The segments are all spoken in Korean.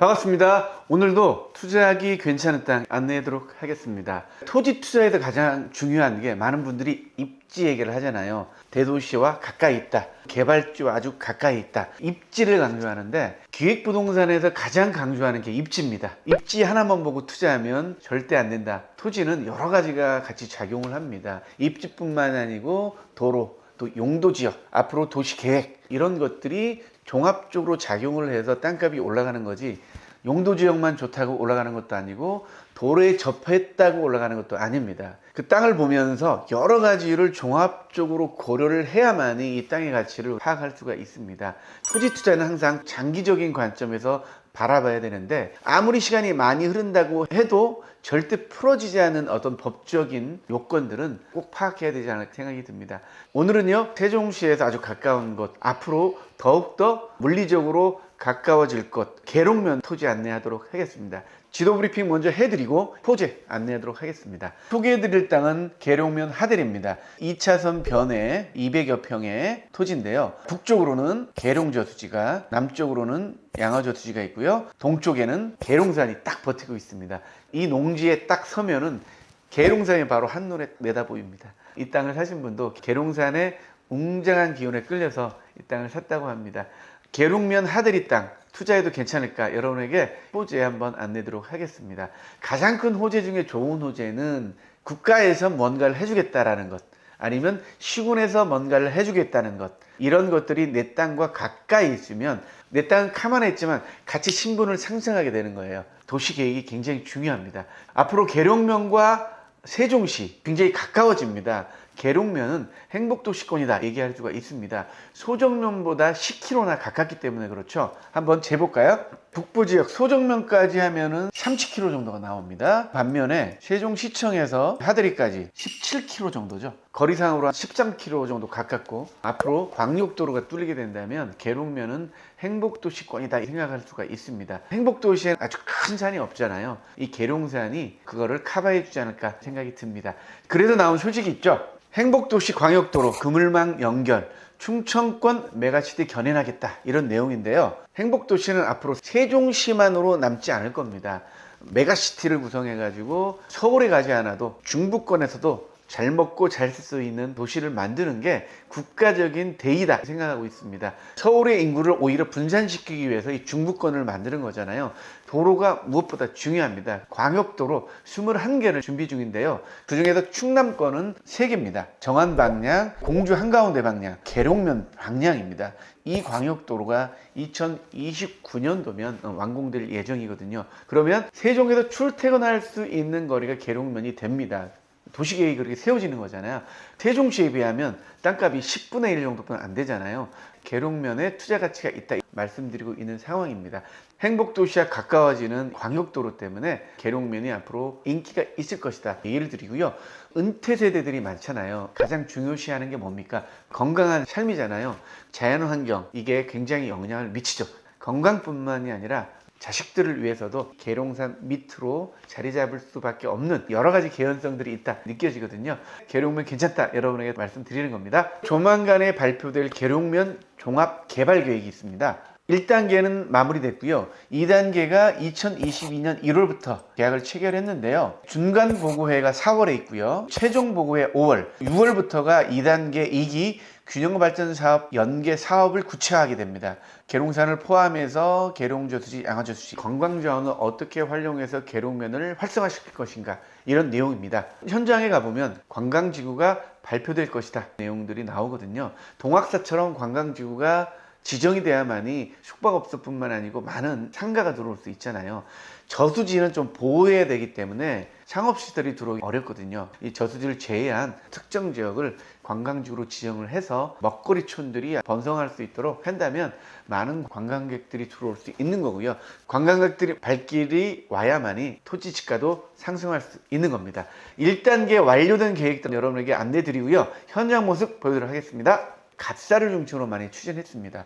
반갑습니다. 오늘도 투자하기 괜찮은 땅 안내하도록 하겠습니다. 토지 투자에서 가장 중요한 게 많은 분들이 입지 얘기를 하잖아요. 대도시와 가까이 있다, 개발지와 아주 가까이 있다, 입지를 강조하는데 기획부동산에서 가장 강조하는 게 입지입니다. 입지 하나만 보고 투자하면 절대 안 된다. 토지는 여러 가지가 같이 작용을 합니다. 입지뿐만 아니고 도로, 또 용도지역, 앞으로 도시계획 이런 것들이 종합적으로 작용을 해서 땅값이 올라가는 거지, 용도지역만 좋다고 올라가는 것도 아니고 도로에 접했다고 올라가는 것도 아닙니다. 그 땅을 보면서 여러 가지를 종합적으로 고려를 해야만이 이 땅의 가치를 파악할 수가 있습니다. 토지 투자는 항상 장기적인 관점에서 바라봐야 되는데, 아무리 시간이 많이 흐른다고 해도 절대 풀어지지 않은 어떤 법적인 요건들은 꼭 파악해야 되지 않을까 생각이 듭니다. 오늘은요, 세종시에서 아주 가까운 곳, 앞으로 더욱더 물리적으로 가까워질 것, 계룡면 토지 안내하도록 하겠습니다. 지도 브리핑 먼저 해드리고 토지 안내하도록 하겠습니다. 소개해드릴 땅은 계룡면 하델입니다. 2차선 변에 200여 평의 토지인데요. 북쪽으로는 계룡저수지가, 남쪽으로는 양화저수지가 있고요. 동쪽에는 계룡산이 딱 버티고 있습니다. 이 농지에 딱 서면은 계룡산이 바로 한눈에 내다 보입니다. 이 땅을 사신 분도 계룡산의 웅장한 기운에 끌려서 이 땅을 샀다고 합니다. 계룡면 하델이 땅 투자해도 괜찮을까, 여러분에게 호재 한번 안내드리도록 하겠습니다. 가장 큰 호재 중에 좋은 호재는 국가에서 뭔가를 해주겠다라는 것, 아니면 시군에서 뭔가를 해주겠다는 것, 이런 것들이 내 땅과 가까이 있으면 내 땅은 가만히 있지만 같이 신분을 상승하게 되는 거예요. 도시계획이 굉장히 중요합니다. 앞으로 계룡면과 세종시 굉장히 가까워집니다. 계룡면은 행복도시권이다 얘기할 수가 있습니다. 소정면보다 10km나 가깝기 때문에 그렇죠. 한번 재볼까요? 북부지역 소정면까지 하면은 30km 정도가 나옵니다. 반면에 세종시청에서 하드리까지 17km 정도죠. 거리상으로 한 13km 정도 가깝고, 앞으로 광역도로가 뚫리게 된다면 계룡면은 행복도시권이다 생각할 수가 있습니다. 행복도시엔 아주 큰 산이 없잖아요. 이 계룡산이 그거를 커버해 주지 않을까 생각이 듭니다. 그래서 나온 소식이 있죠. 행복도시 광역도로 그물망 연결, 충청권 메가시티 견인하겠다, 이런 내용인데요. 행복도시는 앞으로 세종시만으로 남지 않을 겁니다. 메가시티를 구성해 가지고 서울에 가지 않아도 중부권에서도 잘 먹고 잘 쓸 수 있는 도시를 만드는 게 국가적인 대의다 생각하고 있습니다. 서울의 인구를 오히려 분산시키기 위해서 이 중부권을 만드는 거잖아요. 도로가 무엇보다 중요합니다. 광역도로 21개를 준비 중인데요. 그 중에서 충남권은 3개입니다. 정안 방향, 공주 한가운데 방향, 계룡면 방향입니다. 이 광역도로가 2029년도면 완공될 예정이거든요. 그러면 세종에서 출퇴근할 수 있는 거리가 계룡면이 됩니다. 도시계획이 그렇게 세워지는 거잖아요. 세종시에 비하면 땅값이 10분의 1 정도뿐 안 되잖아요. 계룡면에 투자 가치가 있다 말씀드리고 있는 상황입니다. 행복도시와 가까워지는 광역도로 때문에 계룡면이 앞으로 인기가 있을 것이다 얘기를 드리고요. 은퇴 세대들이 많잖아요. 가장 중요시하는 게 뭡니까? 건강한 삶이잖아요. 자연환경, 이게 굉장히 영향을 미치죠. 건강뿐만이 아니라 자식들을 위해서도 계룡산 밑으로 자리 잡을 수밖에 없는 여러 가지 개연성들이 있다 느껴지거든요. 계룡면 괜찮다 여러분에게 말씀드리는 겁니다. 조만간에 발표될 계룡면 종합개발계획이 있습니다. 1단계는 마무리됐고요. 2단계가 2022년 1월부터 계약을 체결했는데요. 중간보고회가 4월에 있고요. 최종보고회 5월, 6월부터가 2단계 2기 균형발전사업 연계 사업을 구체화하게 됩니다. 계룡산을 포함해서 계룡저수지, 양화저수지, 관광자원을 어떻게 활용해서 계룡면을 활성화시킬 것인가, 이런 내용입니다. 현장에 가보면 관광지구가 발표될 것이다 내용들이 나오거든요. 동학사처럼 관광지구가 지정이 돼야만이 숙박업소뿐만 아니고 많은 상가가 들어올 수 있잖아요. 저수지는 좀 보호해야 되기 때문에 상업시설이 들어오기 어렵거든요. 이 저수지를 제외한 특정 지역을 관광지구로 지정을 해서 먹거리촌들이 번성할 수 있도록 한다면 많은 관광객들이 들어올 수 있는 거고요. 관광객들이 발길이 와야만이 토지 지가도 상승할 수 있는 겁니다. 1단계 완료된 계획들 여러분에게 안내 드리고요. 현장 모습 보여드리도록 하겠습니다. 갓사를 중심으로 많이 추진했습니다.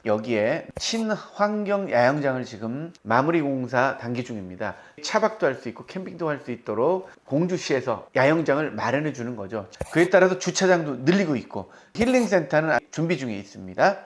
여기에 친환경 야영장을 지금 마무리 공사 단계 중입니다. 차박도 할 수 있고 캠핑도 할 수 있도록 공주시에서 야영장을 마련해 주는 거죠. 그에 따라서 주차장도 늘리고 있고 힐링센터는 준비 중에 있습니다.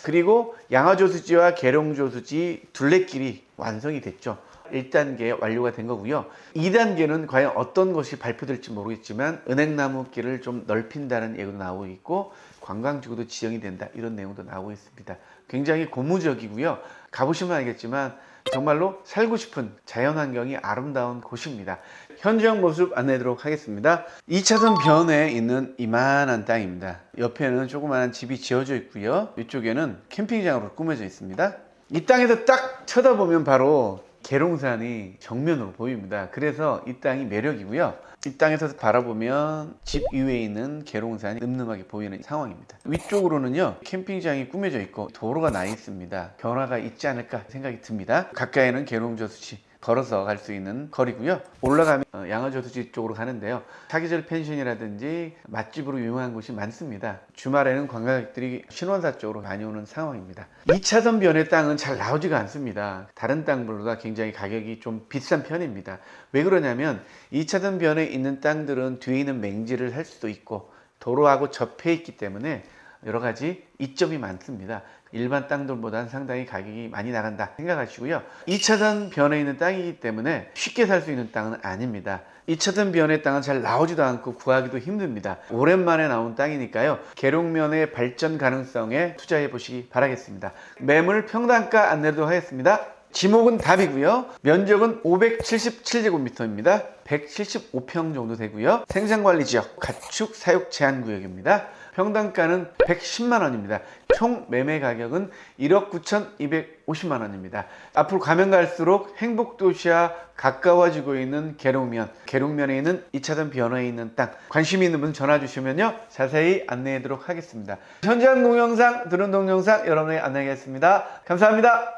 그리고 양화조수지와 계룡조수지 둘레길이 완성이 됐죠. 1단계 완료가 된 거고요. 2단계는 과연 어떤 것이 발표될지 모르겠지만 은행나무길을 좀 넓힌다는 얘기도 나오고 있고 관광지구도 지정이 된다 이런 내용도 나오고 있습니다. 굉장히 고무적이고요. 가보시면 알겠지만 정말로 살고 싶은 자연환경이 아름다운 곳입니다. 현장 모습 안내하도록 하겠습니다. 2차선 변에 있는 이만한 땅입니다. 옆에는 조그마한 집이 지어져 있고요. 이쪽에는 캠핑장으로 꾸며져 있습니다. 이 땅에서 딱 쳐다보면 바로 계룡산이 정면으로 보입니다. 그래서 이 땅이 매력이고요. 이 땅에서 바라보면 집 위에 있는 계룡산이 늠름하게 보이는 상황입니다. 위쪽으로는요 캠핑장이 꾸며져 있고 도로가 나 있습니다. 변화가 있지 않을까 생각이 듭니다. 가까이는 계룡저수지 걸어서 갈 수 있는 거리고요. 올라가면 양화저수지 쪽으로 가는데요. 사계절 펜션이라든지 맛집으로 유명한 곳이 많습니다. 주말에는 관광객들이 신원사 쪽으로 많이 오는 상황입니다. 2차선 변의 땅은 잘 나오지가 않습니다. 다른 땅보다 굉장히 가격이 좀 비싼 편입니다. 왜 그러냐면 2차선 변에 있는 땅들은 뒤에 있는 맹지를 할 수도 있고 도로하고 접해 있기 때문에 여러 가지 이점이 많습니다. 일반 땅들보다는 상당히 가격이 많이 나간다 생각하시고요. 2차선 변에 있는 땅이기 때문에 쉽게 살 수 있는 땅은 아닙니다. 2차선 변의 땅은 잘 나오지도 않고 구하기도 힘듭니다. 오랜만에 나온 땅이니까요. 계룡면의 발전 가능성에 투자해 보시기 바라겠습니다. 매물 평당가 안내도 하겠습니다. 지목은 답이고요. 면적은 577제곱미터입니다. 175평 정도 되고요. 생산관리지역, 가축 사육 제한구역입니다. 평당가는 110만 원입니다. 총 매매 가격은 1억 9,250만 원입니다. 앞으로 가면 갈수록 행복도시와 가까워지고 있는 계룡면, 계룡면에 있는 2차선 변호에 있는 땅, 관심 있는 분 전화 주시면요 자세히 안내하도록 하겠습니다. 현장 동영상, 드론 동영상 여러분에게 안내하겠습니다. 감사합니다.